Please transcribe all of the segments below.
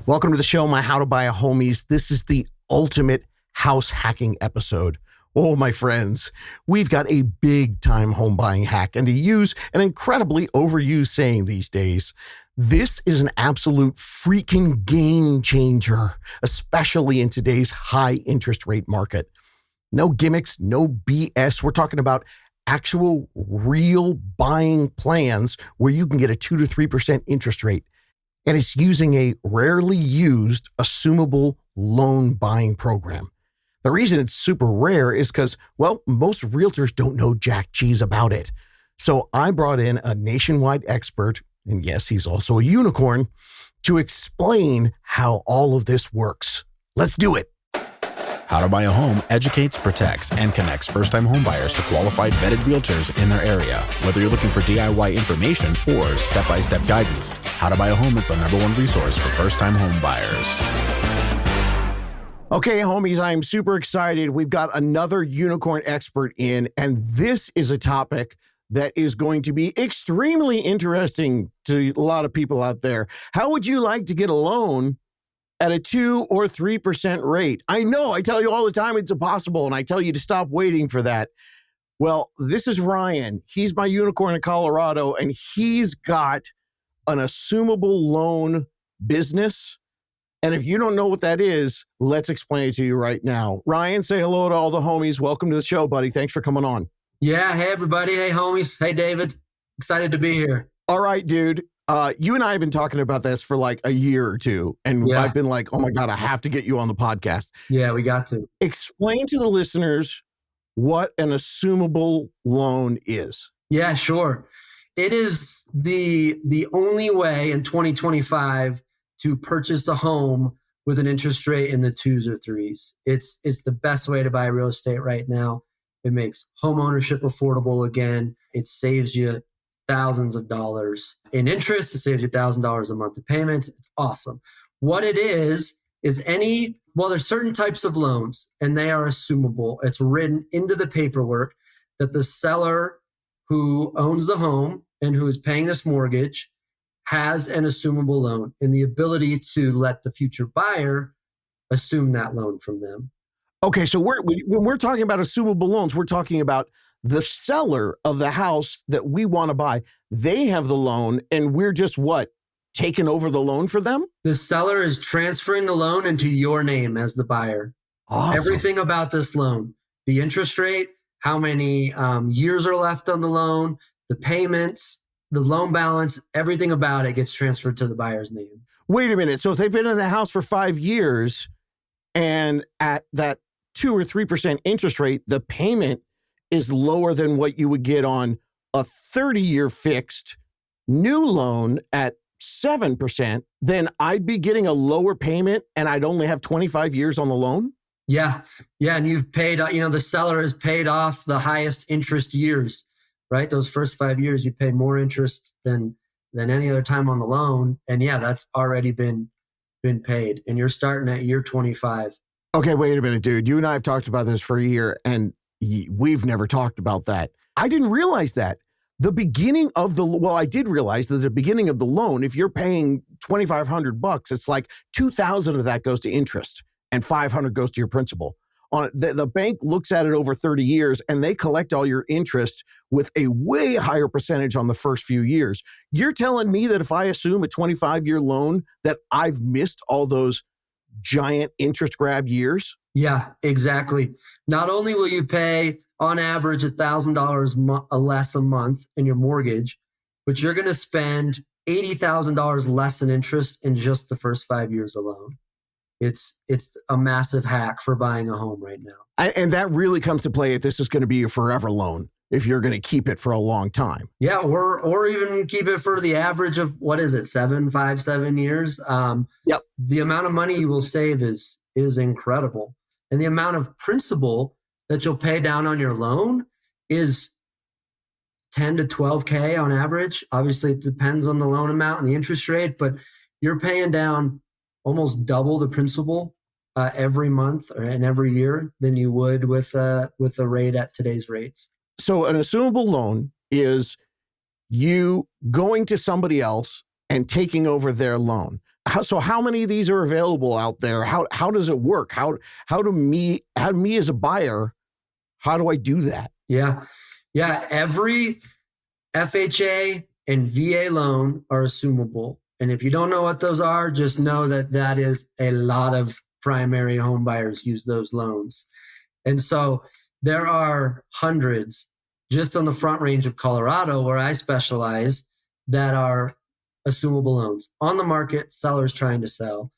Welcome to the show, my How to Buy a Homies. This is the ultimate house hacking episode. Oh, my friends, we've got a big time home buying hack, and to use an incredibly overused saying these days, this is an absolute freaking game changer, especially in today's high interest rate market. No gimmicks, no BS. We're talking about actual real buying plans where you can get a 2 to 3% interest rate. And it's using a rarely used assumable loan buying program. The reason it's super rare is because, well, most realtors don't know jack cheese about it. So I brought in a nationwide expert, and yes, he's also a unicorn, to explain how all of this works. Let's do it. How to Buy a Home educates, protects, and connects first-time homebuyers to qualified vetted realtors in their area. Whether you're looking for DIY information or step-by-step guidance, How to Buy a Home is the #1 resource for first-time home buyers. Okay, homies, I'm super excited. We've got another unicorn expert in, and this is a topic that is going to be extremely interesting to a lot of people out there. How would you like to get a loan at a 2 or 3% rate? I know, I tell you all the time it's impossible, and I tell you to stop waiting for that. Well, this is Ryan. He's my unicorn in Colorado, and he's got an assumable loan business. And if you don't know what that is, let's explain it to you right now. Ryan, say hello to all the homies. Welcome to the show, buddy. Thanks for coming on. Yeah. Hey, everybody. Hey, homies. Hey, David. Excited to be here. All right, dude. You and I have been talking about this for like a year or two. And I've been like, oh my God, I have to get you on the podcast. Yeah, we got to. Explain to the listeners what an assumable loan is. Yeah, sure. It is the only way in 2025 to purchase a home with an interest rate in the 2s or 3s. It's the best way to buy real estate right now. It makes home ownership affordable again. It saves you thousands of dollars in interest. It saves you $1,000 a month in payments. It's awesome. What it is there's certain types of loans and they are assumable. It's written into the paperwork that the seller who owns the home and who is paying this mortgage has an assumable loan and the ability to let the future buyer assume that loan from them. Okay, so when we're talking about assumable loans, we're talking about the seller of the house that we want to buy. They have the loan and we're just taking over the loan for them? The seller is transferring the loan into your name as the buyer. Awesome. Everything about this loan, the interest rate, how many years are left on the loan, the payments, the loan balance, everything about it gets transferred to the buyer's name. Wait a minute. So if they've been in the house for 5 years and at that 2 or 3% interest rate, the payment is lower than what you would get on a 30-year fixed new loan at 7%, then I'd be getting a lower payment and I'd only have 25 years on the loan? Yeah. And you've paid, the seller has paid off the highest interest years, right? Those first 5 years, you pay more interest than any other time on the loan. And yeah, that's already been paid. And you're starting at year 25. Okay, wait a minute, dude. You and I have talked about this for a year and we've never talked about that. I didn't realize that. I did realize that the beginning of the loan, if you're paying $2,500, it's like $2,000 of that goes to interest and $500 goes to your principal. The bank looks at it over 30 years and they collect all your interest with a way higher percentage on the first few years. You're telling me that if I assume a 25-year loan that I've missed all those giant interest grab years? Yeah, exactly. Not only will you pay on average $1,000 less a month in your mortgage, but you're going to spend $80,000 less in interest in just the first 5 years alone. It's a massive hack for buying a home right now. And that really comes to play if this is going to be a forever loan, if you're going to keep it for a long time. Yeah, or even keep it for the average of, 7 years. Yep. The amount of money you will save is incredible. And the amount of principal that you'll pay down on your loan is 10 to 12K on average. Obviously, it depends on the loan amount and the interest rate, but you're paying down almost double the principal every month and every year than you would with the rate at today's rates. So an assumable loan is you going to somebody else and taking over their loan. So how many of these are available out there? How does it work? How do me as a buyer, how do I do that? Yeah. Every FHA and VA loan are assumable. And if you don't know what those are, just know that is a lot of primary home buyers use those loans. And so there are hundreds just on the Front Range of Colorado, where I specialize, that are assumable loans on the market, sellers trying to sell.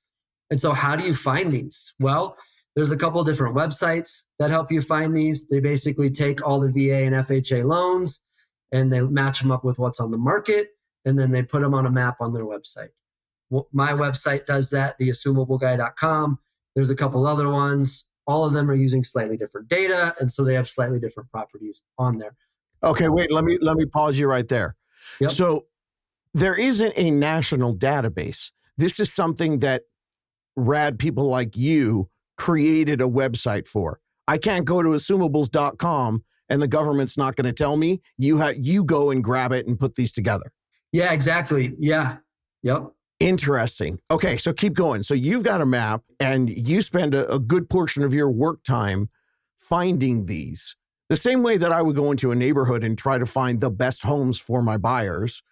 And so how do you find these? Well, there's a couple of different websites that help you find these. They basically take all the VA and FHA loans and they match them up with what's on the market, and then they put them on a map on their website. Well, my website does that, theassumableguy.com. There's a couple other ones. All of them are using slightly different data, and so they have slightly different properties on there. Okay, wait, let me pause you right there. Yep. So there isn't a national database. This is something that rad people like you created a website for. I can't go to assumables.com and the government's not going to tell me. You go and grab it and put these together. Yeah, exactly. Yeah. Yep. Interesting. Okay, so keep going. So you've got a map and you spend a good portion of your work time finding these. The same way that I would go into a neighborhood and try to find the best homes for my buyers,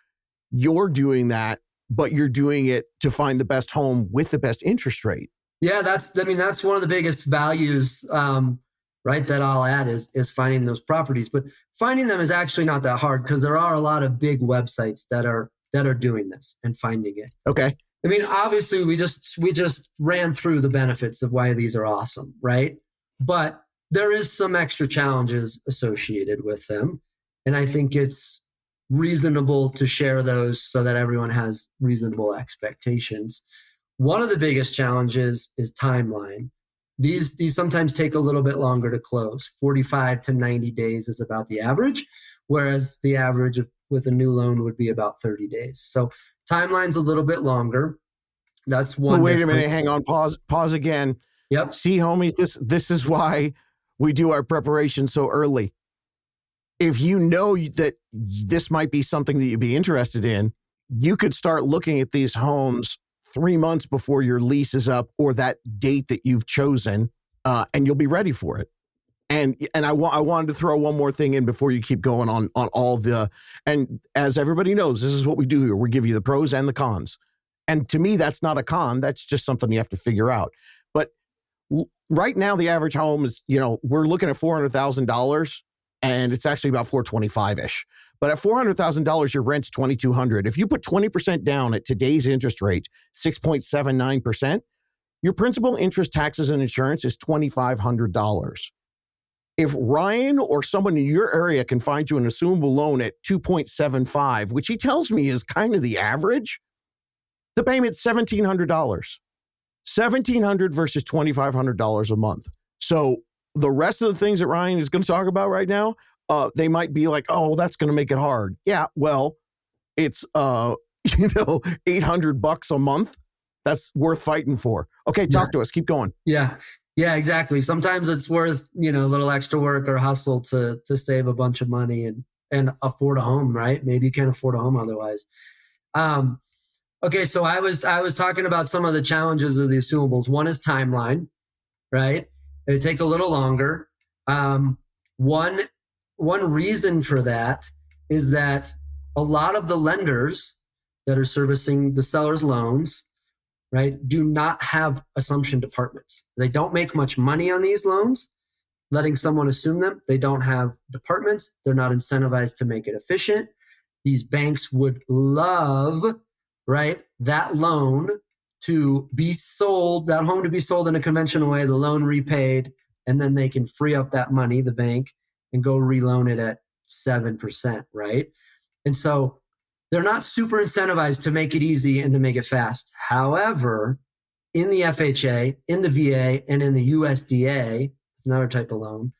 you're doing that, but you're doing it to find the best home with the best interest rate. Yeah, that's one of the biggest values, right, that I'll add is finding those properties. But finding them is actually not that hard, because there are a lot of big websites that are doing this and finding it. Okay. I mean, obviously, we just ran through the benefits of why these are awesome, right? But there is some extra challenges associated with them, and I think it's reasonable to share those so that everyone has reasonable expectations. One of the biggest challenges is timeline. These sometimes take a little bit longer to close. 45 to 90 days is about the average, whereas the average with a new loan would be about 30 days. So timeline's a little bit longer. That's one. Wait a minute, hang on, pause again. Yep. See, homies, this is why we do our preparation so early. If you know that this might be something that you'd be interested in, you could start looking at these homes 3 months before your lease is up or that date that you've chosen, and you'll be ready for it. And I wanted to throw one more thing in before you keep going on all the, and as everybody knows, this is what we do here. We give you the pros and the cons. And to me, that's not a con. That's just something you have to figure out. But right now, the average home is, we're looking at $400,000 and it's actually about $425-ish. But at $400,000, your rent's $2,200. If you put 20% down at today's interest rate, 6.79%, your principal, interest, taxes, and insurance is $2,500. If Ryan or someone in your area can find you an assumable loan at 2.75, which he tells me is kind of the average, the payment's $1,700. $1,700 versus $2,500 a month. So the rest of the things that Ryan is going to talk about right now, they might be like, oh, that's going to make it hard. Yeah, well, it's $800 a month. That's worth fighting for. Okay, talk to us. Keep going. Yeah, exactly. Sometimes it's worth a little extra work or hustle to save a bunch of money and afford a home, right? Maybe you can't afford a home otherwise. Okay, so I was talking about some of the challenges of the assumables. One is timeline, right? They take a little longer. One reason for that is that a lot of the lenders that are servicing the seller's loans, right, do not have assumption departments. They don't make much money on these loans, letting someone assume them. They don't have departments. They're not incentivized to make it efficient. These banks would love, right, that loan to be sold, that home to be sold in a conventional way, the loan repaid, and then they can free up that money, the bank, and go reloan it at 7%, right? And so they're not super incentivized to make it easy and to make it fast. However, in the FHA, in the VA, and in the USDA, it's another type of loan,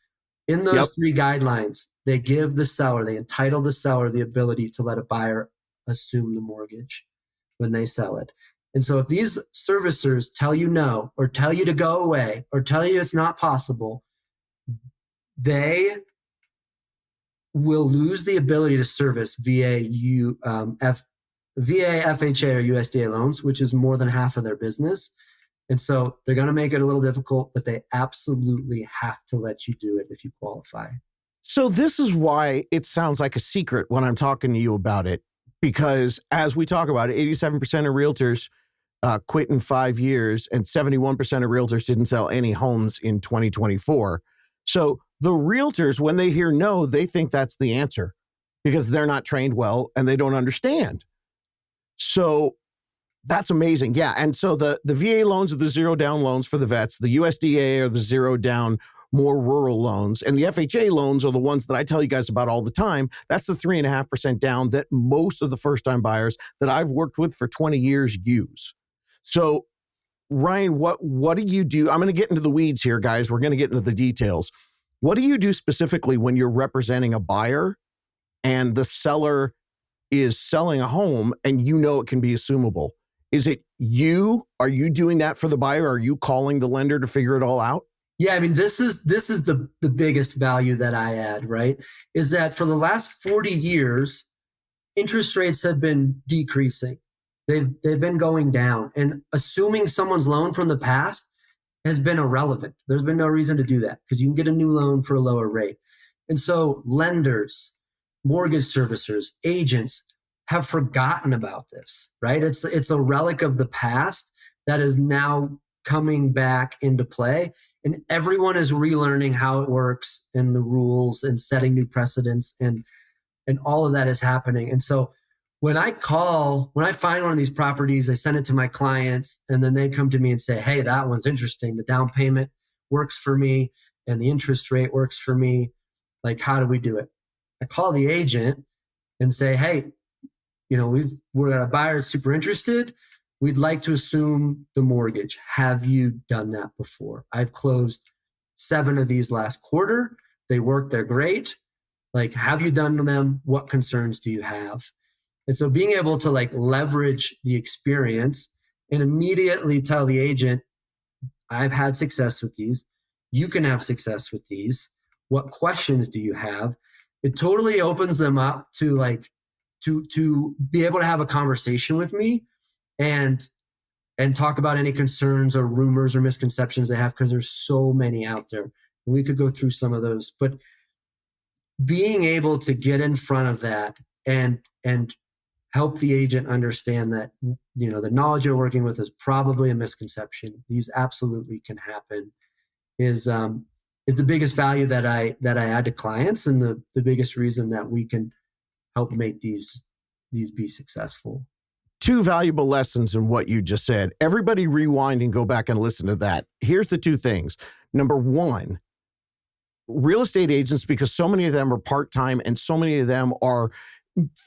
in those three guidelines, they give the seller, they entitle the seller the ability to let a buyer assume the mortgage when they sell it. And so if these servicers tell you no, or tell you to go away, or tell you it's not possible, they will lose the ability to service VA, VA, FHA, or USDA loans, which is more than half of their business. And so they're going to make it a little difficult, but they absolutely have to let you do it if you qualify. So this is why it sounds like a secret when I'm talking to you about it, because as we talk about it, 87% of realtors quit in 5 years and 71% of realtors didn't sell any homes in 2024. So the realtors, when they hear no, they think that's the answer because they're not trained well and they don't understand. So that's amazing. Yeah. And so the VA loans are the zero down loans for the vets. The USDA are the zero down, more rural loans. And the FHA loans are the ones that I tell you guys about all the time. That's the 3.5% down that most of the first-time buyers that I've worked with for 20 years use. So Ryan, what do you do? I'm going to get into the weeds here, guys. We're going to get into the details. What do you do specifically when you're representing a buyer and the seller is selling a home and you know it can be assumable? Is it you? Are you doing that for the buyer? Are you calling the lender to figure it all out? Yeah, I mean, this is the biggest value that I add, right? Is that for the last 40 years, interest rates have been decreasing. They've been going down, and assuming someone's loan from the past has been irrelevant. There's been no reason to do that because you can get a new loan for a lower rate. And so lenders, mortgage servicers, agents have forgotten about this, right? It's a relic of the past that is now coming back into play. And everyone is relearning how it works and the rules and setting new precedents, and all of that is happening. And so when I find one of these properties, I send it to my clients, and then they come to me and say, hey, that one's interesting. The down payment works for me and the interest rate works for me. Like, how do we do it? I call the agent and say, hey, we're at a buyer that's super interested. We'd like to assume the mortgage. Have you done that before? I've closed 7 of these last quarter. They work. They're great. Like, have you done them? What concerns do you have? And so being able to leverage the experience and immediately tell the agent, I've had success with these. You can have success with these. What questions do you have? It totally opens them up to to be able to have a conversation with me and talk about any concerns or rumors or misconceptions they have, because there's so many out there. And we could go through some of those, but being able to get in front of that and help the agent understand that, the knowledge you're working with is probably a misconception. These absolutely can happen is the biggest value that I add to clients, and the biggest reason that we can help make these be successful. 2 valuable lessons in what you just said. Everybody rewind and go back and listen to that. Here's the 2 things. Number 1, real estate agents, because so many of them are part-time and so many of them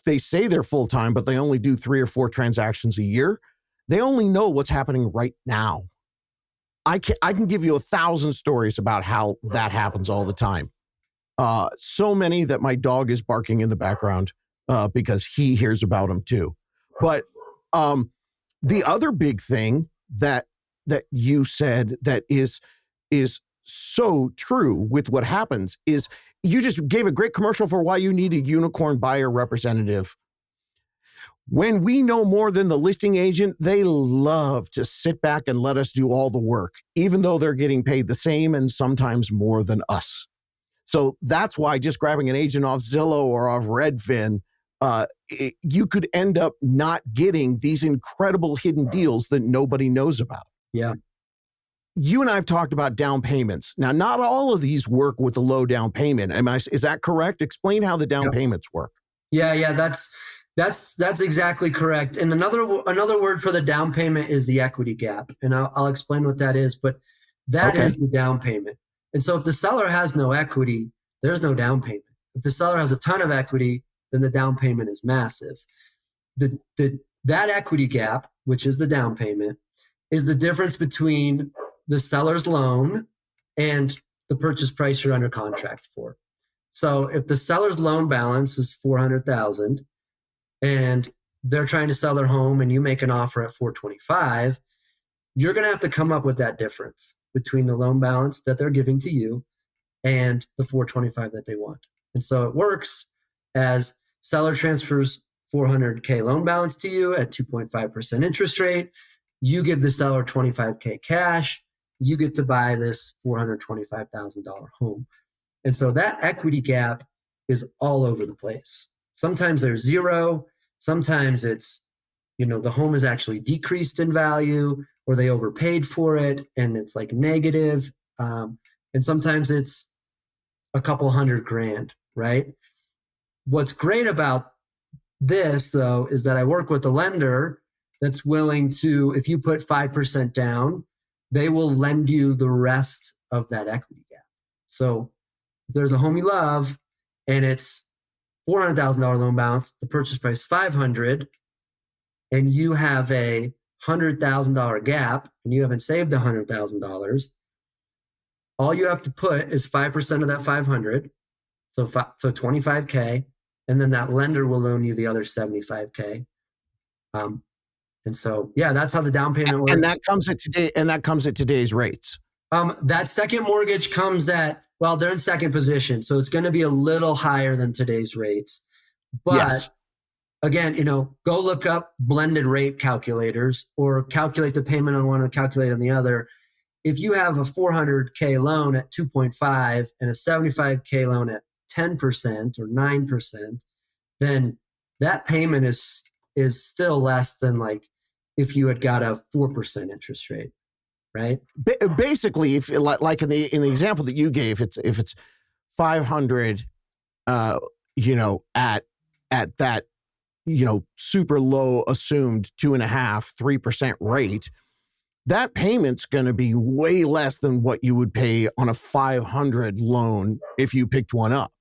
they say they're full-time, but they only do 3 or 4 transactions a year. They only know what's happening right now. I can give you 1,000 stories about how that happens all the time. So many that my dog is barking in the background because he hears about them too. But the other big thing that you said that is so true with what happens is you just gave a great commercial for why you need a unicorn buyer representative. When we know more than the listing agent, they love to sit back and let us do all the work, even though they're getting paid the same and sometimes more than us. So that's why just grabbing an agent off Zillow or off Redfin, you could end up not getting these incredible hidden deals that nobody knows about. Yeah. You and I have talked about down payments. Now, not all of these work with a low down payment. Is that correct? Explain how the down payments work. Yeah, that's exactly correct. And another word for the down payment is the equity gap, and I'll explain what that is. But that is the down payment. And so if the seller has no equity, there's no down payment. If the seller has a ton of equity, then the down payment is massive. That equity gap, which is the down payment, is the difference between the seller's loan and the purchase price you're under contract for. So if the seller's loan balance is $400,000 and they're trying to sell their home and you make an offer at $425,000, you're going to have to come up with that difference between the loan balance that they're giving to you and the $425,000 that they want. And so it works as seller transfers 400K loan balance to you at 2.5% interest rate. You give the seller 25K cash. You get to buy this $425,000 home. And so that equity gap is all over the place. Sometimes there's zero. Sometimes it's, the home is actually decreased in value, or they overpaid for it and it's like negative. And sometimes it's a couple $100,000, right? What's great about this, though, is that I work with a lender that's willing to, if you put 5% down, they will lend you the rest of that equity gap. So if there's a home you love and it's $400,000 loan balance, the purchase price is $500,000, and you have a $100,000 gap and you haven't saved $100,000, all you have to put is 5% of that 500, so 25K, and then that lender will loan you the other 75K. And so, that's how the down payment works. And that comes at today's rates. That second mortgage comes at, they're in second position, so it's going to be a little higher than today's rates. But yes. Again, go look up blended rate calculators or calculate the payment on one and calculate on the other. If you have a $400K loan at 2.5 and a $75K loan at 10% or 9%, then that payment is still less than like if you had got a 4% interest rate, right? Basically, if like in the example that you gave, if it's 500, at that, super low assumed 2.5%, 3% rate, that payment's going to be way less than what you would pay on a 500 loan if you picked one up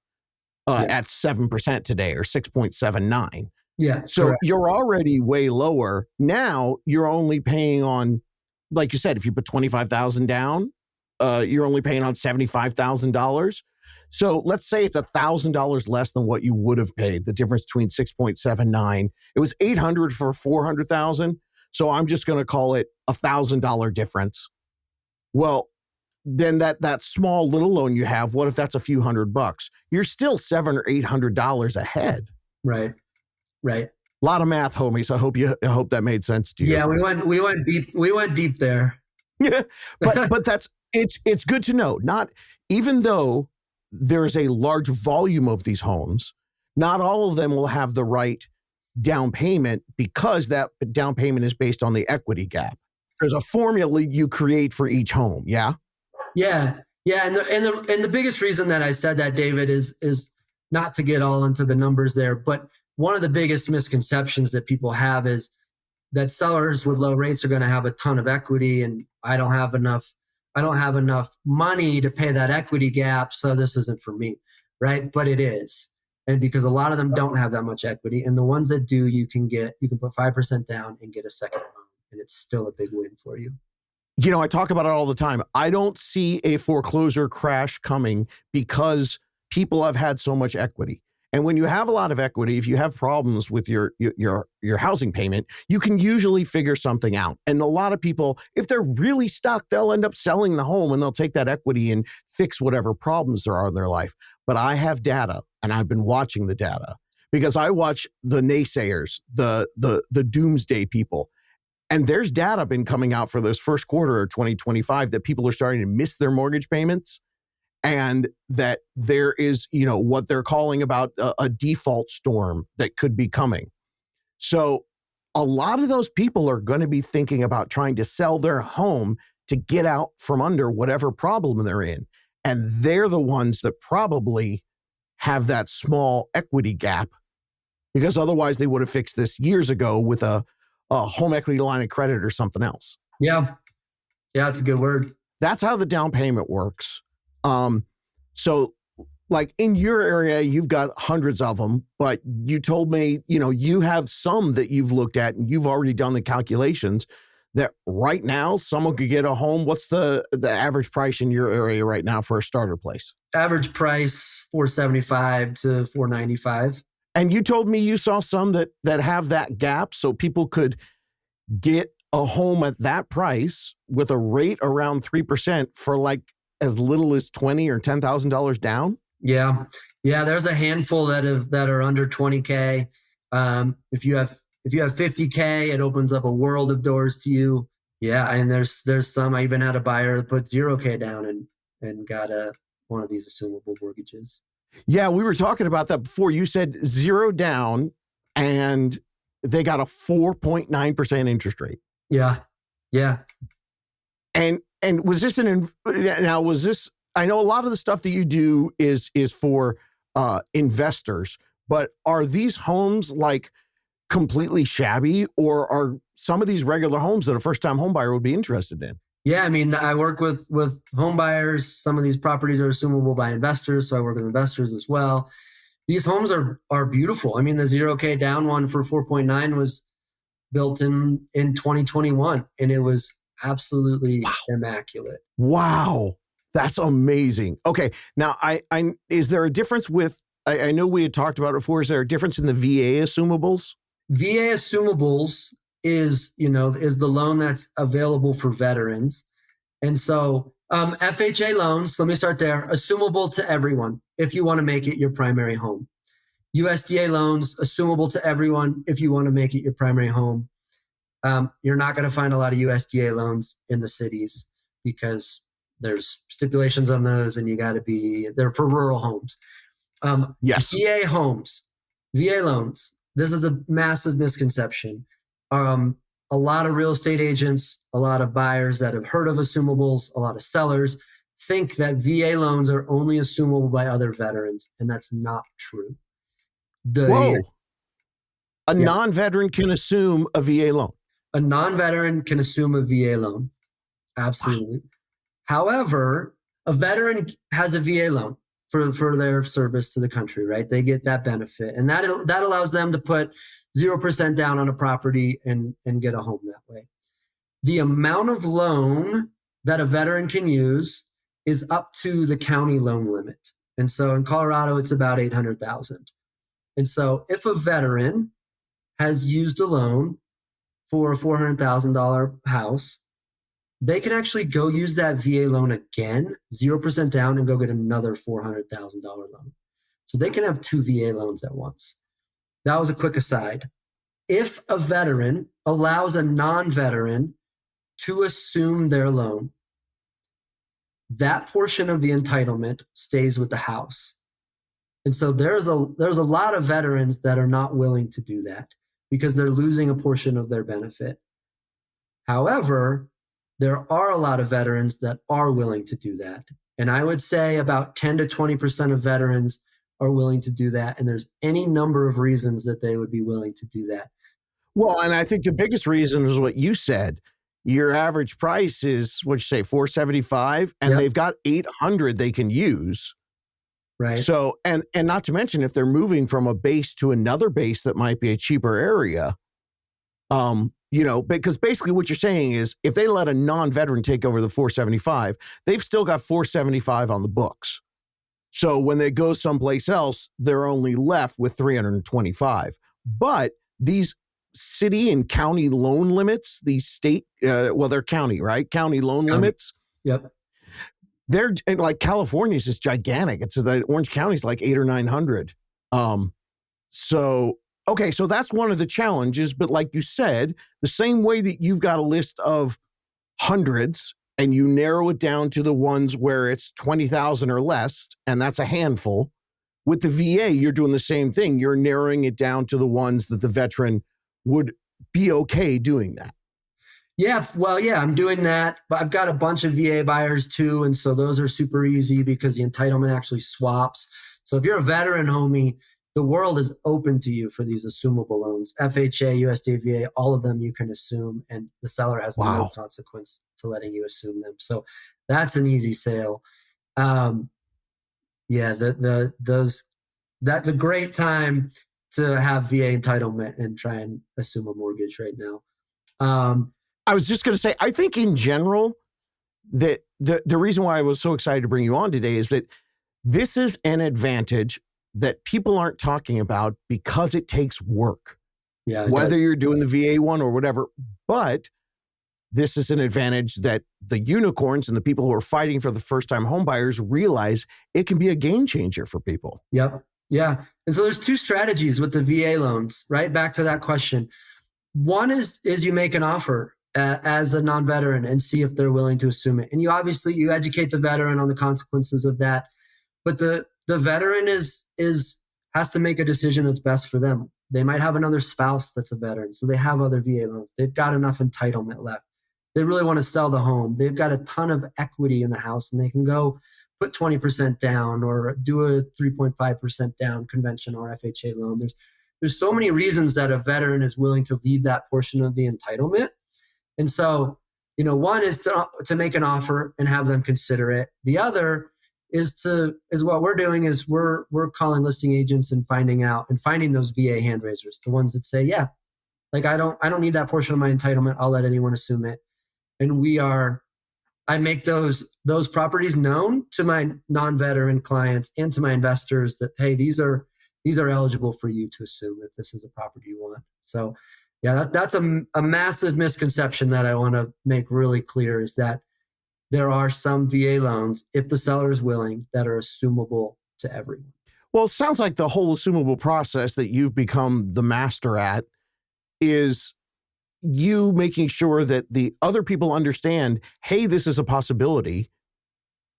at 7% today or 6.79. Yeah. So correct. You're already way lower. Now you're only paying on, like you said, if you put $25,000 down, you're only paying on $75,000. So let's say it's $1,000 less than what you would have paid. The difference between 6.79, it was $800 for 400,000. So I'm just going to call it $1,000 difference. Well, then that small little loan you have, what if that's a few $100? You're still $700 or $800 ahead. Right. A lot of math, homies. I hope that made sense to you. Yeah, we went deep. We went deep there. Yeah, but it's good to know. Not even though there's a large volume of these homes, not all of them will have the right down payment because that down payment is based on the equity gap. There's a formula you create for each home. Yeah. Yeah. And the biggest reason that I said that, David, is not to get all into the numbers there, but one of the biggest misconceptions that people have is that sellers with low rates are going to have a ton of equity, and I don't have enough money to pay that equity gap, so this isn't for me, right? But it is. And because a lot of them don't have that much equity, and the ones that do, you can put 5% down and get a second loan, and it's still a big win for you. I talk about it all the time. I don't see a foreclosure crash coming because people have had so much equity. And when you have a lot of equity, if you have problems with your housing payment, you can usually figure something out. And a lot of people, if they're really stuck, they'll end up selling the home and they'll take that equity and fix whatever problems there are in their life. But I have data, and I've been watching the data because I watch the naysayers, the doomsday people. And there's data been coming out for this first quarter of 2025 that people are starting to miss their mortgage payments. And that there is, what they're calling about a default storm that could be coming. So a lot of those people are going to be thinking about trying to sell their home to get out from under whatever problem they're in. And they're the ones that probably have that small equity gap, because otherwise they would have fixed this years ago with a home equity line of credit or something else. Yeah, that's a good word. That's how the down payment works. So like in your area, you've got hundreds of them, but you told me, you have some that you've looked at and you've already done the calculations that right now someone could get a home. What's the average price in your area right now for a starter place? Average price $475 to $495. And you told me you saw some that have that gap, so people could get a home at that price with a rate around 3% for like as little as $20,000 or $10,000 down? Yeah. There's a handful that are under 20K. If you have 50K, it opens up a world of doors to you. Yeah, and there's some. I even had a buyer that put 0K down and got one of these assumable mortgages. Yeah, we were talking about that before. You said 0 down, and they got a 4.9% interest rate. Yeah. And was this was this? I know a lot of the stuff that you do is for investors, but are these homes like completely shabby, or are some of these regular homes that a first-time home buyer would be interested in? Yeah, I mean, I work with home buyers. Some of these properties are assumable by investors, so I work with investors as well. These homes are beautiful. I mean, the 0K down one for 4.9 was built in 2021, and it was absolutely immaculate. Wow, that's amazing. Okay, now I is there a difference with? I know we had talked about it before. Is there a difference in the VA assumables? VA assumables is the loan that's available for veterans. And so FHA loans, let me start there, assumable to everyone if you want to make it your primary home. USDA loans, assumable to everyone if you want to make it your primary home. You're not going to find a lot of USDA loans in the cities because there's stipulations on those, and they're for rural homes. Yes. VA loans. This is a massive misconception. A lot of real estate agents, a lot of buyers that have heard of assumables, a lot of sellers think that VA loans are only assumable by other veterans, and that's not true. Non-veteran can assume a VA loan. A non-veteran can assume a VA loan. Absolutely. Wow. However, a veteran has a VA loan for their service to the country, right? They get that benefit. And that allows them to put 0% down on a property and get a home that way. The amount of loan that a veteran can use is up to the county loan limit. And so in Colorado, it's about $800,000. And so if a veteran has used a loan for a $400,000 house, they can actually go use that VA loan again, 0% down, and go get another $400,000 loan. So they can have 2 VA loans at once. That was a quick aside. If a veteran allows a non-veteran to assume their loan, that portion of the entitlement stays with the house. And so there's a lot of veterans that are not willing to do that because they're losing a portion of their benefit. However, there are a lot of veterans that are willing to do that. And I would say about 10 to 20% of veterans are willing to do that. And there's any number of reasons that they would be willing to do that. Well, and I think the biggest reason is what you said. Your average price is, what'd you say, $475, and they've got $800 they can use. Right. So, and not to mention if they're moving from a base to another base that might be a cheaper area, because basically what you're saying is if they let a non-veteran take over the $475, they've still got $475 on the books. So when they go someplace else, they're only left with $325. But these city and county loan limits, these state, they're county, right? County loan limits. Yep. They're like California's just gigantic. It's the Orange County's like 800 or 900. So that's one of the challenges. But like you said, the same way that you've got a list of hundreds and you narrow it down to the ones where it's 20,000 or less, and that's a handful. With the VA, you're doing the same thing. You're narrowing it down to the ones that the veteran would be okay doing that. Yeah, I'm doing that. But I've got a bunch of VA buyers too. And so those are super easy because the entitlement actually swaps. So if you're a veteran, homie, the world is open to you for these assumable loans. FHA, USDA, VA, all of them you can assume, and the seller has no consequence to letting you assume them. So that's an easy sale. That's a great time to have VA entitlement and try and assume a mortgage right now. I was just going to say, I think in general that the reason why I was so excited to bring you on today is that this is an advantage that people aren't talking about because it takes work. Yeah, whether you're doing the VA one or whatever, but this is an advantage that the unicorns and the people who are fighting for the first-time home buyers realize it can be a game changer for people. Yep. Yeah. And so there's two strategies with the VA loans, right? Back to that question. One is you make an offer as a non-veteran and see if they're willing to assume it. And you obviously you educate the veteran on the consequences of that. But the veteran has to make a decision that's best for them. They might have another spouse that's a veteran, so they have other VA loans. They've got enough entitlement left. They really want to sell the home. They've got a ton of equity in the house, and they can go put 20% down or do a 3.5% down conventional or FHA loan. There's so many reasons that a veteran is willing to leave that portion of the entitlement. And so, one is to make an offer and have them consider it. The other is what we're doing is we're calling listing agents and finding those VA hand raisers, the ones that say, yeah, like I don't need that portion of my entitlement. I'll let anyone assume it. And I make those properties known to my non-veteran clients and to my investors that, hey, these are eligible for you to assume if this is a property you want. So yeah, that's a massive misconception that I want to make really clear, is that there are some VA loans, if the seller is willing, that are assumable to everyone. Well, it sounds like the whole assumable process that you've become the master at is you making sure that the other people understand, hey, this is a possibility,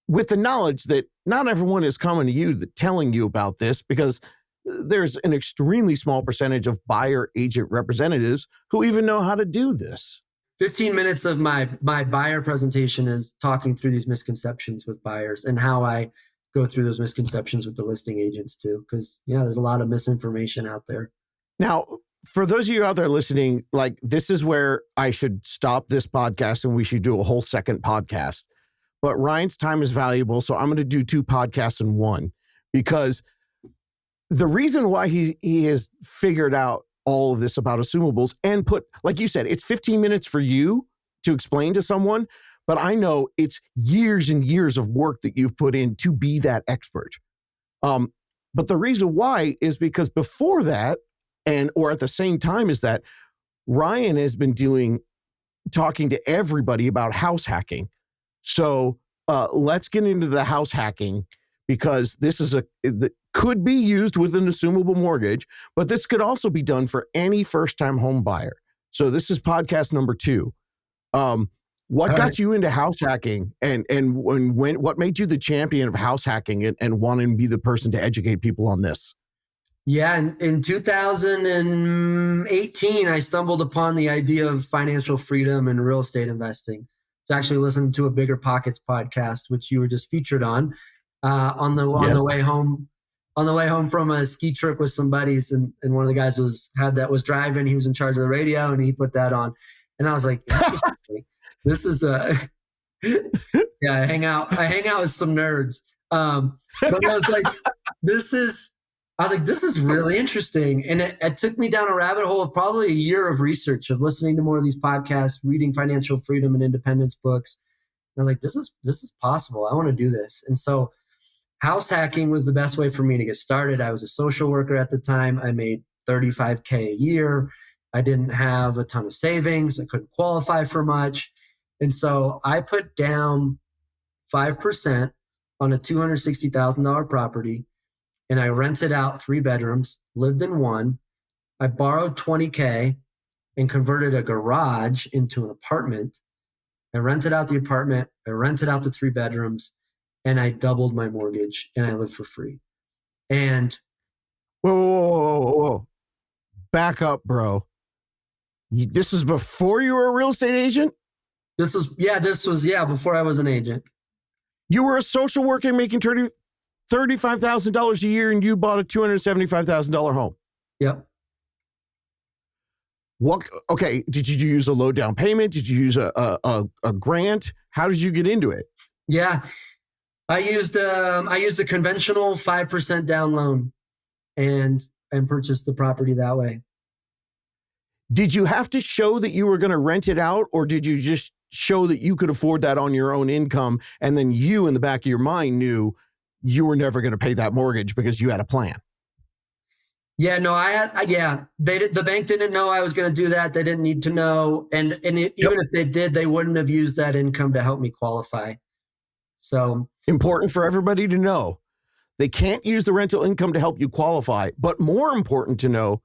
with the knowledge that not everyone is coming to you telling you about this, because there's an extremely small percentage of buyer agent representatives who even know how to do this. 15 minutes of my buyer presentation is talking through these misconceptions with buyers and how I go through those misconceptions with the listing agents too. Because, there's a lot of misinformation out there. Now, for those of you out there listening, like, this is where I should stop this podcast and we should do a whole second podcast. But Ryan's time is valuable, so I'm going to do 2 podcasts in one, because the reason why he has figured out all of this about assumables and put, like you said, it's 15 minutes for you to explain to someone, but I know it's years and years of work that you've put in to be that expert. But the reason why is because before that, or at the same time as that, Ryan has been talking to everybody about house hacking. So let's get into the house hacking, because this is that could be used with an assumable mortgage, but this could also be done for any first-time home buyer. So this is podcast number 2. What got you into house hacking, and what made you the champion of house hacking and wanting to be the person to educate people on this? Yeah, in 2018, I stumbled upon the idea of financial freedom and real estate investing. It's actually listening to a Bigger Pockets podcast, which you were just featured on the way home. On the way home from a ski trip with some buddies, and one of the guys was driving. He was in charge of the radio, and he put that on, and I was like, "This is I hang out with some nerds." But I was like, "This is really interesting," and it took me down a rabbit hole of probably a year of research, of listening to more of these podcasts, reading financial freedom and independence books. And I was like, "This is possible. I want to do this," and so house hacking was the best way for me to get started. I was a social worker at the time. I made $35K a year. I didn't have a ton of savings. I couldn't qualify for much. And so I put down 5% on a $260,000 property, and I rented out 3 bedrooms, lived in one. I borrowed $20K and converted a garage into an apartment. I rented out the apartment. I rented out the 3 bedrooms. And I doubled my mortgage, and I lived for free. And whoa. Back up, bro. This is before you were a real estate agent? This was before I was an agent. You were a social worker making $35,000 a year, and you bought a $275,000 home. Yep. Okay, did you use a low down payment? Did you use a grant? How did you get into it? Yeah. I used a conventional 5% down loan and purchased the property that way. Did you have to show that you were going to rent it out, or did you just show that you could afford that on your own income, and then you, in the back of your mind, knew you were never going to pay that mortgage because you had a plan? Yeah, no, the bank didn't know I was going to do that. They didn't need to know, even if they did, they wouldn't have used that income to help me qualify. So important for everybody to know They can't use the rental income to help you qualify. But more important to know,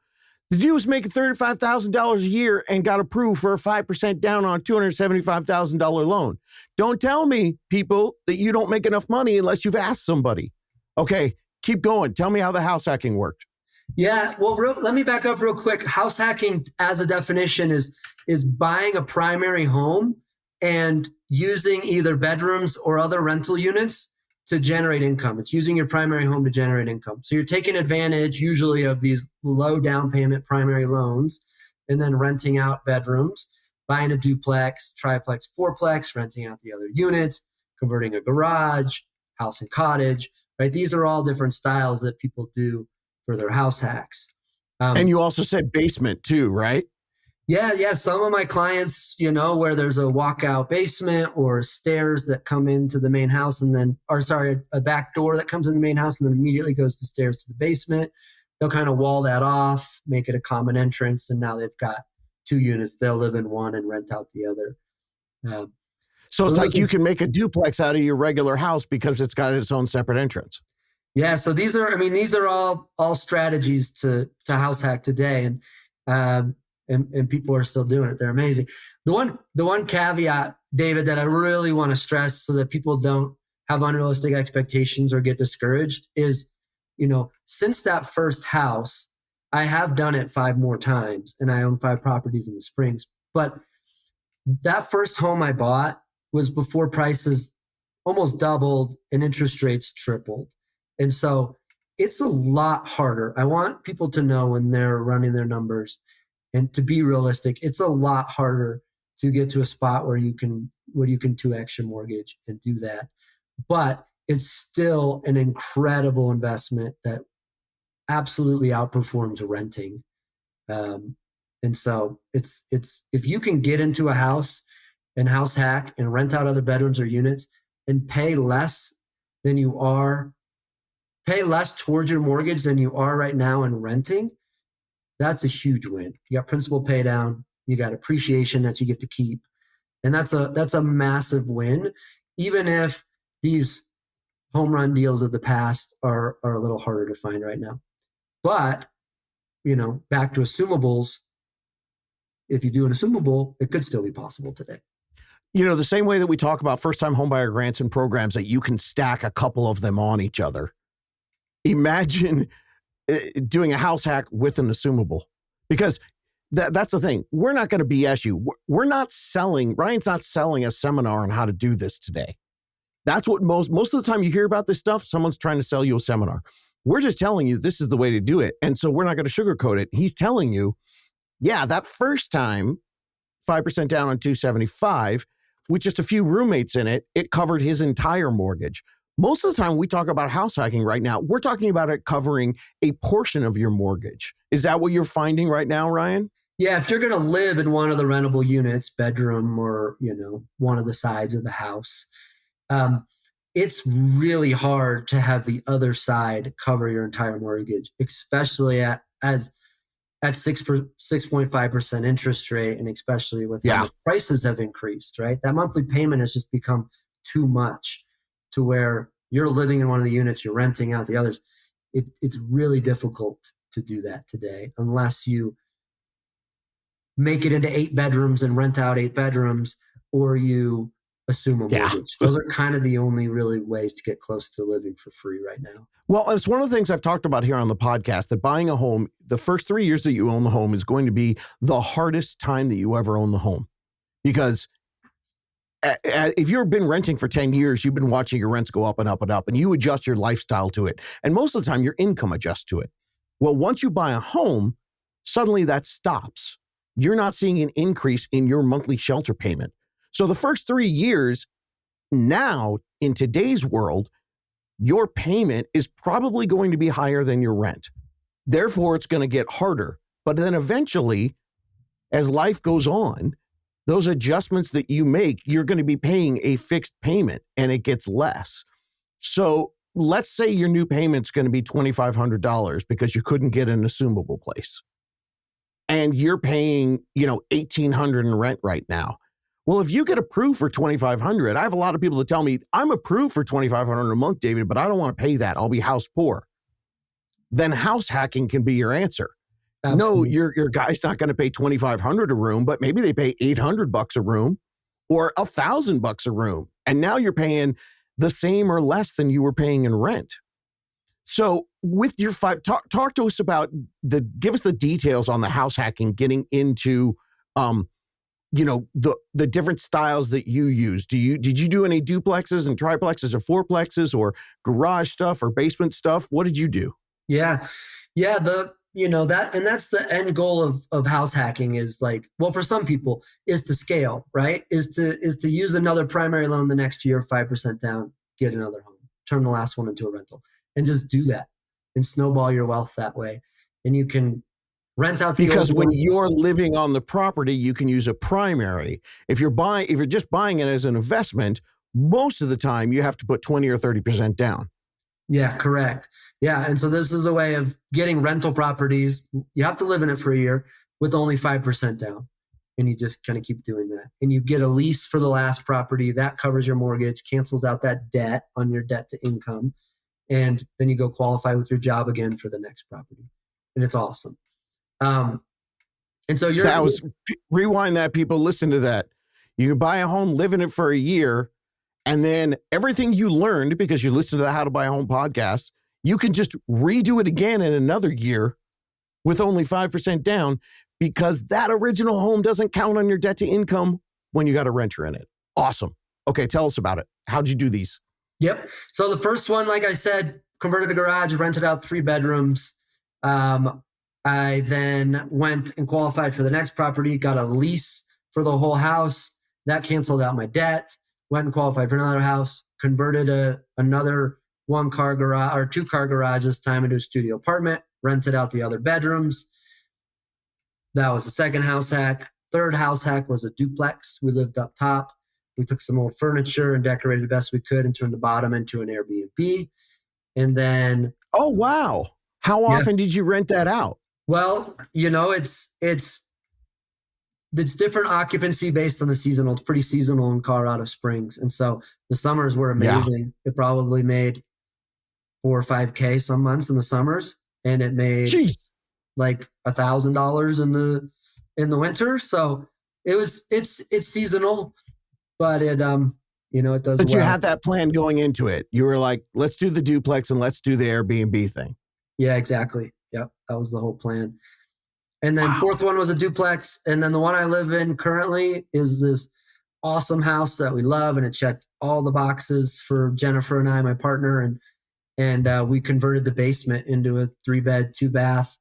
the dude was making $35,000 a year and got approved for a 5% down on a $275,000 loan. Don't tell me, people, that you don't make enough money unless you've asked somebody. Okay, keep going. Tell me how the house hacking worked. Yeah, well, let me back up real quick. House hacking, as a definition, is buying a primary home and using either bedrooms or other rental units to generate income. It's using your primary home to generate income. So you're taking advantage usually of these low down payment primary loans and then renting out bedrooms, buying a duplex, triplex, fourplex, renting out the other units, converting a garage, house and cottage, right? These are all different styles that people do for their house hacks. And you also said basement too, right? Yeah. Some of my clients, where there's a walkout basement or stairs that come into the main house a back door that comes in the main house and then immediately goes to stairs to the basement. They'll kind of wall that off, make it a common entrance. And now they've got 2 units. They'll live in one and rent out the other. So it's like you can make a duplex out of your regular house because it's got its own separate entrance. Yeah. So these are all strategies to house hack today. And people are still doing it. They're amazing. The one caveat, David, that I really want to stress so that people don't have unrealistic expectations or get discouraged is, since that first house, I have done it 5 more times and I own 5 properties in the Springs. But that first home I bought was before prices almost doubled and interest rates tripled. And so it's a lot harder. I want people to know when they're running their numbers and to be realistic, it's a lot harder to get to a spot where you can 2x your mortgage and do that. But it's still an incredible investment that absolutely outperforms renting. And so it's if you can get into a house and house hack and rent out other bedrooms or units and pay less towards your mortgage than you are right now in renting, that's a huge win. You got principal pay down, you got appreciation that you get to keep. And that's a massive win, even if these home run deals of the past are a little harder to find right now. But, back to assumables, if you do an assumable, it could still be possible today. The same way that we talk about first-time homebuyer grants and programs that you can stack a couple of them on each other. Imagine doing a house hack with an assumable, because that's the thing. We're not going to BS you. Ryan's not selling a seminar on how to do this today. That's what most of the time you hear about this stuff, someone's trying to sell you a seminar. We're just telling you this is the way to do it. And so we're not going to sugarcoat it. He's telling you, yeah, that first time, 5% down on 275 with just a few roommates in it, it covered his entire mortgage. Most of the time we talk about house hacking right now, we're talking about it covering a portion of your mortgage. Is that what you're finding right now, Ryan? Yeah, if you're going to live in one of the rentable units, bedroom or, one of the sides of the house, it's really hard to have the other side cover your entire mortgage, especially at 6.5% interest rate, and especially with how the prices have increased, right? That monthly payment has just become too much to where you're living in one of the units, you're renting out the others. It's really difficult to do that today unless you make it into 8 bedrooms and rent out 8 bedrooms, or you assume a mortgage. Those are kind of the only really ways to get close to living for free right now. Well, it's one of the things I've talked about here on the podcast, that buying a home, the first 3 years that you own the home is going to be the hardest time that you ever own the home. Because if you've been renting for 10 years, you've been watching your rents go up and up and up, and you adjust your lifestyle to it. And most of the time, your income adjusts to it. Well, once you buy a home, suddenly that stops. You're not seeing an increase in your monthly shelter payment. So the first 3 years, now in today's world, your payment is probably going to be higher than your rent. Therefore, it's going to get harder. But then eventually, as life goes on, those adjustments that you make, you're going to be paying a fixed payment and it gets less. So let's say your new payment's going to be $2,500 because you couldn't get an assumable place. And you're paying, $1,800 in rent right now. Well, if you get approved for $2,500, I have a lot of people that tell me, I'm approved for $2,500 a month, David, but I don't want to pay that. I'll be house poor. Then house hacking can be your answer. Absolutely. No, your guy's not going to pay $2,500 a room, but maybe they pay $800 a room or $1,000 a room. And now you're paying the same or less than you were paying in rent. So with your talk to us about give us the details on the house hacking, getting into, the different styles that you use. Did you do any duplexes and triplexes or fourplexes or garage stuff or basement stuff? What did you do? Yeah. That's the end goal of house hacking is like, well, for some people is to scale, right? Is to use another primary loan the next year, 5% down, get another home, turn the last one into a rental, and just do that and snowball your wealth that way. And you can rent out the because old when one. you're living on the property, you can use a primary. If you're just buying it as an investment, most of the time you have to put 20 or 30% down. Yeah, correct. Yeah. And so this is a way of getting rental properties. You have to live in it for a year with only 5% down. And you just kind of keep doing that. And you get a lease for the last property that covers your mortgage, cancels out that debt on your debt to income. And then you go qualify with your job again for the next property. And it's awesome. And so rewind that, people, listen to that. You can buy a home, live in it for a year, and then everything you learned because you listened to the How to Buy a Home podcast, you can just redo it again in another year with only 5% down because that original home doesn't count on your debt to income when you got a renter in it. Awesome. Okay, tell us about it. How'd you do these? Yep. So the first one, like I said, converted the garage, rented out 3 bedrooms. I then went and qualified for the next property, got a lease for the whole house. That canceled out my debt. Went and qualified for another house, converted another 1-car garage or 2-car garage this time into a studio apartment, rented out the other bedrooms. That was the second house hack. Third house hack was a duplex. We lived up top. We took some old furniture and decorated the best we could and turned the bottom into an Airbnb. And then... Oh, wow. How often did you rent that out? Well, it's different occupancy based on the seasonal. It's pretty seasonal in Colorado Springs. And so the summers were amazing. Yeah. It probably made $4 or $5K some months in the summers. And it made like $1,000 in the winter. So it's seasonal, but it does But you well. had that plan going into it. You were like, let's do the duplex and let's do the Airbnb thing. Yeah, exactly. Yep. That was the whole plan. And then fourth one was a duplex. And then the one I live in currently is this awesome house that we love. And it checked all the boxes for Jennifer and I, my partner. And we converted the basement into a 3-bed, 2-bath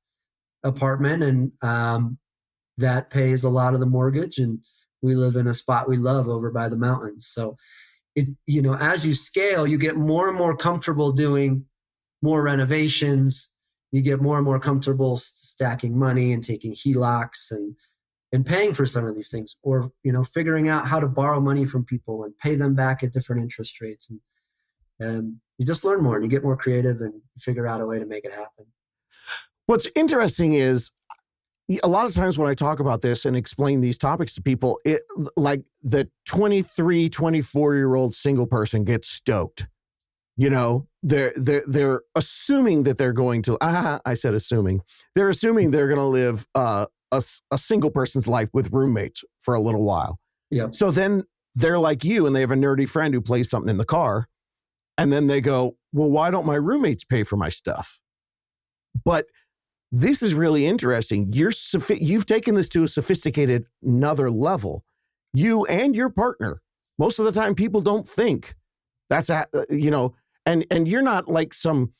apartment. And that pays a lot of the mortgage. And we live in a spot we love over by the mountains. So as you scale, you get more and more comfortable doing more renovations. You get more and more comfortable stacking money and taking HELOCs and paying for some of these things, or figuring out how to borrow money from people and pay them back at different interest rates. And you just learn more and you get more creative and figure out a way to make it happen. What's interesting is a lot of times when I talk about this and explain these topics to people, like the 23, 24-year-old single person gets stoked. They're assuming that they're going to, I said assuming, they're assuming they're going to live a single person's life with roommates for a little while. Yeah. So then they're like you and they have a nerdy friend who plays something in the car. And then they go, well, why don't my roommates pay for my stuff? But this is really interesting. You've taken this to a sophisticated another level. You and your partner. Most of the time people don't think that's, and you're not like some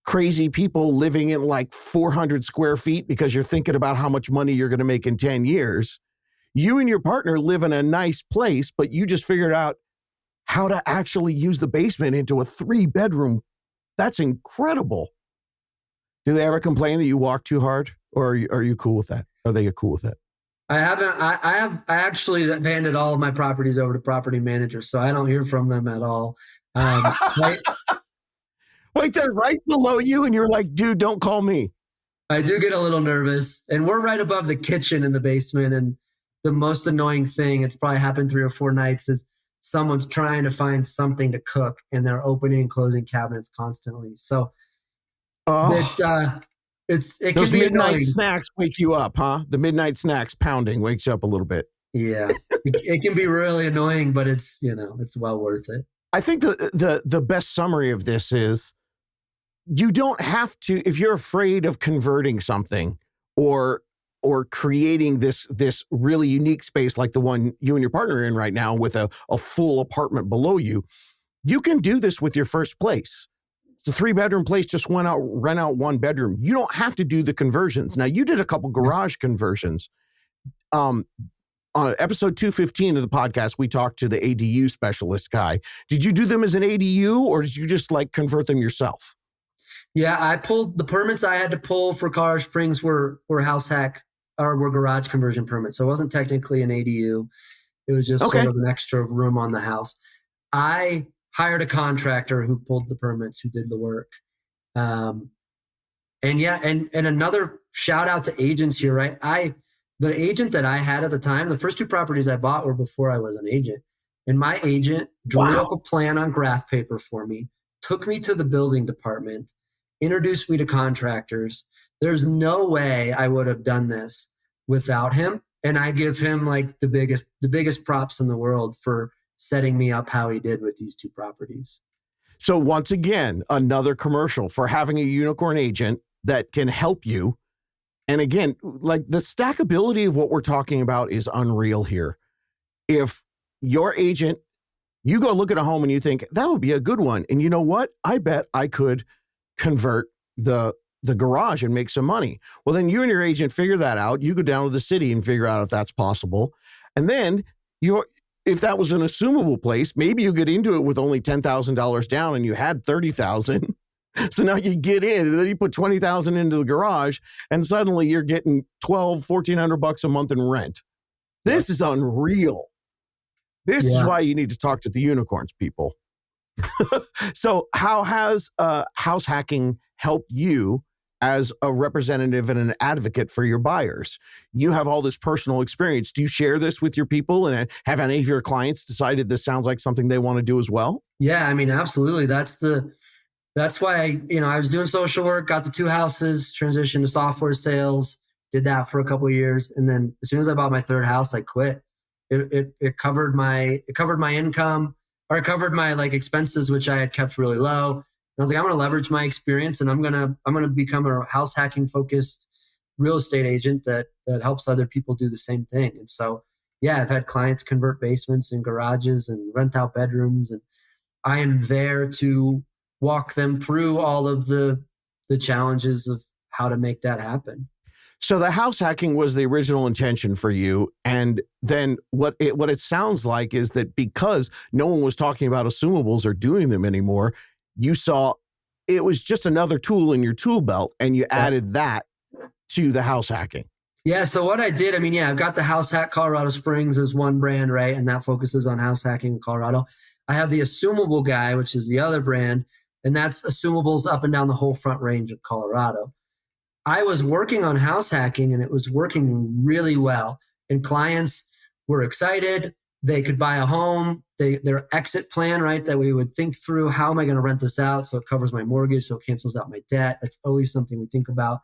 crazy people living in like 400 square feet because you're thinking about how much money you're going to make in 10 years. You and your partner live in a nice place, but you just figured out how to actually use the basement into a 3-bedroom. That's incredible. Do they ever complain that you walk too hard, or are you cool with that? Are they cool with that? I haven't. I actually handed all of my properties over to property managers, so I don't hear from them at all. Right? Like they're right below you, and you're like, dude, don't call me. I do get a little nervous, and we're right above the kitchen in the basement, and the most annoying thing, it's probably happened 3 or 4 nights, is someone's trying to find something to cook and they're opening and closing cabinets constantly. So it can those be midnight annoying. snacks wake you up, huh? The midnight snacks pounding wakes you up a little bit. Yeah, it can be really annoying, but it's well worth it. I think the best summary of this is you don't have to, if you're afraid of converting something or creating this really unique space like the one you and your partner are in right now with a full apartment below you, you can do this with your first place. It's a 3-bedroom place, just rent out 1 bedroom. You don't have to do the conversions. Now, you did a couple garage conversions. On episode 215 of the podcast, we talked to the ADU specialist guy. Did you do them as an ADU or did you just like convert them yourself? Yeah, I pulled the permits I had to pull for Colorado Springs were house hack or were garage conversion permits. So it wasn't technically an ADU. It was just sort of an extra room on the house. I hired a contractor who pulled the permits, who did the work. And another shout out to agents here, right? The agent that I had at the time, the first 2 properties I bought were before I was an agent. And my agent drew up a plan on graph paper for me, took me to the building department, introduced me to contractors. There's no way I would have done this without him. And I give him like the biggest props in the world for setting me up how he did with these 2 properties. So once again, another commercial for having a unicorn agent that can help you. And again, like the stackability of what we're talking about is unreal here. If your agent, you go look at a home and you think that would be a good one. And you know what? I bet I could convert the garage and make some money. Well, then you and your agent figure that out. You go down to the city and figure out if that's possible. And then if that was an assumable place, maybe you get into it with only $10,000 down and you had $30,000. So now you get in and then you put $20,000 into the garage and suddenly you're getting $1,400 a month in rent. This is unreal. This is why you need to talk to the unicorns, people. So how has house hacking helped you as a representative and an advocate for your buyers? You have all this personal experience. Do you share this with your people, and have any of your clients decided this sounds like something they want to do as well? Yeah, I mean, absolutely. That's why I was doing social work, got the 2 houses, transitioned to software sales, did that for a couple of years. And then as soon as I bought my 3rd house, I quit. It covered my income, or it covered my like expenses, which I had kept really low. And I was like, I'm going to leverage my experience and I'm going to become a house hacking focused real estate agent that helps other people do the same thing. And so, yeah, I've had clients convert basements and garages and rent out bedrooms. And I am there to walk them through all of the challenges of how to make that happen. So the house hacking was the original intention for you. And then what it sounds like is that because no one was talking about assumables or doing them anymore, you saw it was just another tool in your tool belt and you added that to the house hacking. Yeah. So what I did, I've got the House Hack Colorado Springs as one brand, right? And that focuses on house hacking in Colorado. I have the Assumable Guy, which is the other brand, and that's assumables up and down the whole Front Range of Colorado. I was working on house hacking and it was working really well. And clients were excited. They could buy a home. Their exit plan, right, that we would think through, how am I going to rent this out so it covers my mortgage, so it cancels out my debt? That's always something we think about.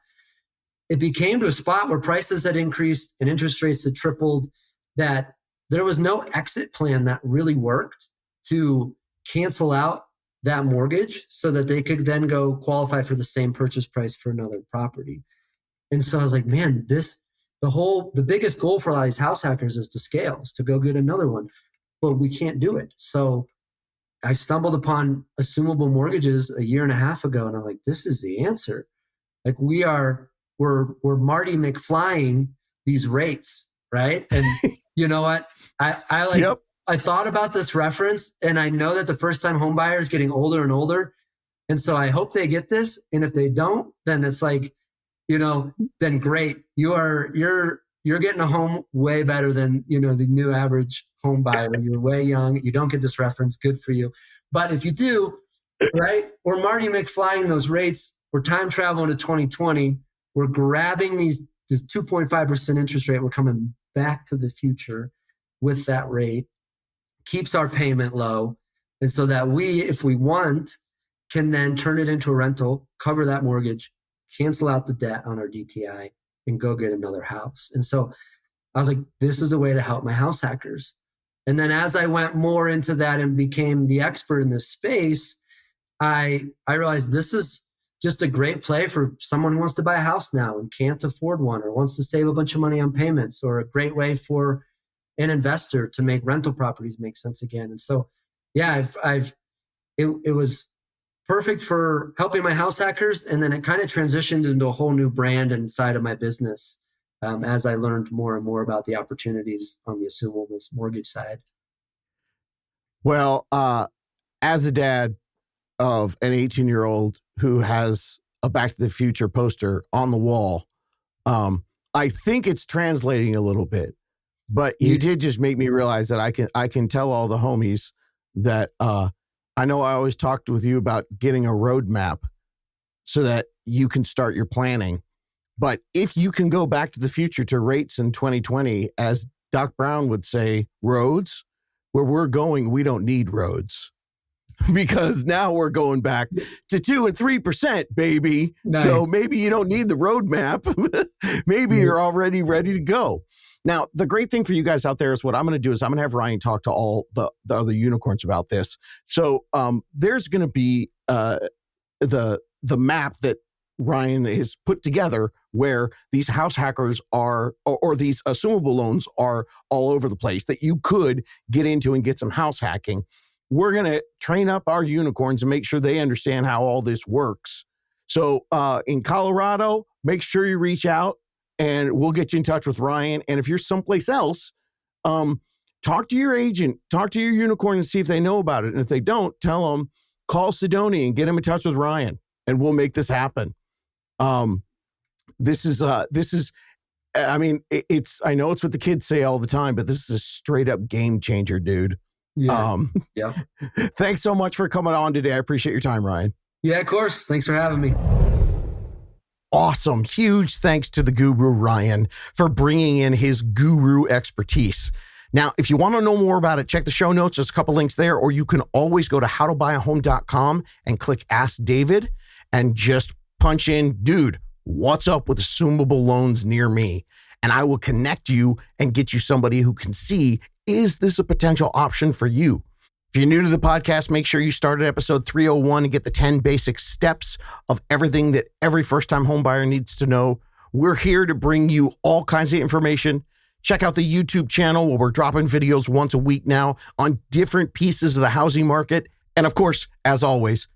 It became to a spot where prices had increased and interest rates had tripled, that there was no exit plan that really worked to cancel out that mortgage so that they could then go qualify for the same purchase price for another property. And so I was like, man, the biggest goal for a lot of these house hackers is to scale, is to go get another one, but we can't do it. So I stumbled upon assumable mortgages a year and a half ago. And I'm like, this is the answer. Like we're Marty McFlying these rates, right? And you know what? I thought about this reference, and I know that the first-time home buyer is getting older and older. And so I hope they get this. And if they don't, then it's like, then great. You're getting a home way better than, the new average home buyer. You're way young. You don't get this reference. Good for you. But if you do, right, we're Marty McFlying those rates. We're time traveling to 2020. We're grabbing this 2.5% interest rate. We're coming back to the future with that rate, keeps our payment low. And so that we, if we want, can then turn it into a rental, cover that mortgage, cancel out the debt on our DTI, and go get another house. And so I was like, this is a way to help my house hackers. And then as I went more into that and became the expert in this space, I realized this is just a great play for someone who wants to buy a house now and can't afford one, or wants to save a bunch of money on payments, or a great way for an investor to make rental properties make sense again. And so, yeah, it was perfect for helping my house hackers. And then it kind of transitioned into a whole new brand inside of my business as I learned more and more about the opportunities on the assumable mortgage side. Well, as a dad of an 18-year-old who has a Back to the Future poster on the wall, I think it's translating a little bit. But you did just make me realize that I can tell all the homies that I know I always talked with you about getting a roadmap so that you can start your planning. But if you can go back to the future to rates in 2020, as Doc Brown would say, roads, where we're going, we don't need roads. Because now we're going back to 2 and 3%, baby. Nice. So maybe you don't need the roadmap. Maybe you're already ready to go. Now, the great thing for you guys out there is what I'm going to do is I'm going to have Ryan talk to all the other unicorns about this. So there's going to be the map that Ryan has put together where these house hackers are, or these assumable loans are all over the place that you could get into and get some house hacking. We're going to train up our unicorns and make sure they understand how all this works. So in Colorado, make sure you reach out and we'll get you in touch with Ryan. And if you're someplace else, talk to your agent, talk to your unicorn and see if they know about it. And if they don't, tell them, call Sidoni and get them in touch with Ryan and we'll make this happen. This is, I mean, I know it's what the kids say all the time, but this is a straight up game changer, dude. Yeah. Thanks so much for coming on today. I appreciate your time, Ryan. Yeah, of course. Thanks for having me. Awesome. Huge thanks to the guru, Ryan, for bringing in his guru expertise. Now, if you want to know more about it, check the show notes. There's a couple links there, or you can always go to howtobuyahome.com and click Ask David and just punch in, dude, what's up with assumable loans near me? And I will connect you and get you somebody who can see, is this a potential option for you? If you're new to the podcast, make sure you start at episode 301 and get the 10 basic steps of everything that every first-time home buyer needs to know. We're here to bring you all kinds of information. Check out the YouTube channel where we're dropping videos once a week now on different pieces of the housing market. And of course, as always,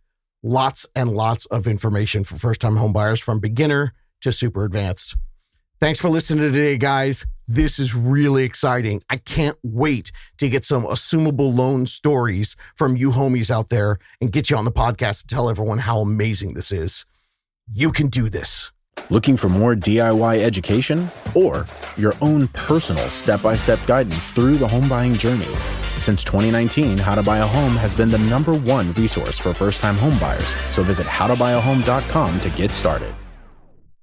lots and lots of information for first-time home buyers from beginner to super advanced. Thanks for listening today, guys. This is really exciting. I can't wait to get some assumable loan stories from you homies out there and get you on the podcast to tell everyone how amazing this is. You can do this. Looking for more DIY education or your own personal step-by-step guidance through the home buying journey? Since 2019, How to Buy a Home has been the #1 resource for first-time home buyers. So visit howtobuyahome.com to get started.